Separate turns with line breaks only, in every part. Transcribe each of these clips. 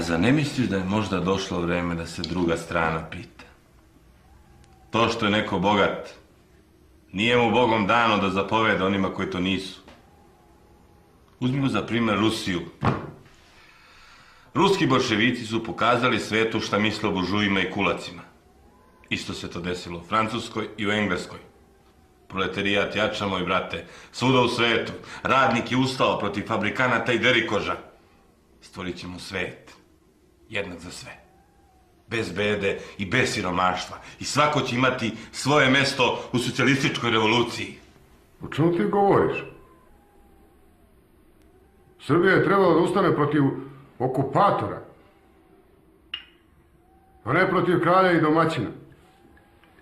zar ne misliš da je možda došlo vreme da se druga strana pita? To što je neko bogat, nije mu Bogom dano da zapoveda onima koji to nisu. Uzmimo za primjer Rusiju. Ruski bolševici su pokazali svetu šta misle o buržujima i kulacima. Isto se to desilo u Francuskoj i u Engleskoj. Proletarijat jača, moj brate, svuda u svetu. Radnik je ustao protiv fabrikanata i derikoža. Stvorit ćemo svet, jednak za sve. Bez bede i bez siromaštva. I svako će imati svoje mesto u socijalističkoj revoluciji.
O čemu ti govoriš? Srbija je trebala da ustane protiv okupatora, a ne protiv kralja i domaćina.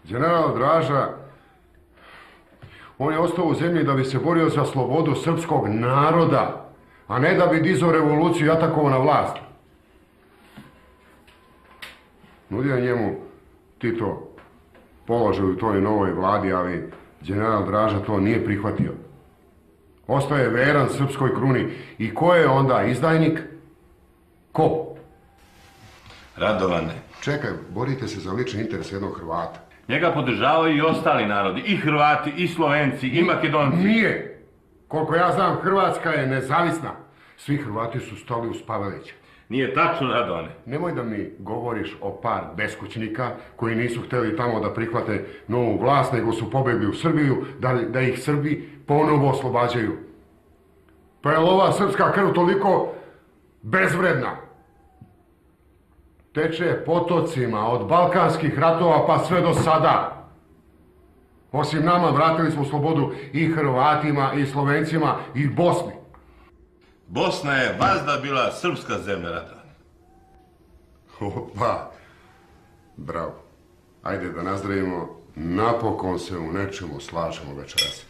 General Draža, on je ostao u zemlji da bi se borio za slobodu srpskog naroda, a ne da bi dizao revoluciju i atakovao na vlast. Nudio njemu Tito položaj u toj novoj vladi, ali general Draža to nije prihvatio. Ostaje veran srpskoj kruni. I ko je onda izdajnik? Ko?
Radovane.
Čekaj, borite se za lični interes jednog Hrvata.
Njega podržavaju i ostali narodi, i Hrvati, i Slovenci, i Makedonci.
Nije! Koliko ja znam, Hrvatska je nezavisna. Svi Hrvati su stali uz Pavelića.
Nije tačno, Radovane.
Nemoj da mi govoriš o par beskućnika koji nisu htjeli tamo da prihvate novu vlast, nego su pobegli u Srbiju, da ih Srbi ponovo oslobađaju. Pa je li ova srpska krv toliko bezvredna? Teče potocima od balkanskih ratova pa sve do sada. Osim nama vratili smo slobodu i Hrvatima i Slovencima i Bosni.
Bosna je vazda bila srpska zemlja, Radovane.
Opa, bravo. Ajde da nazdravimo, napokon se u nečemu slažemo večeras.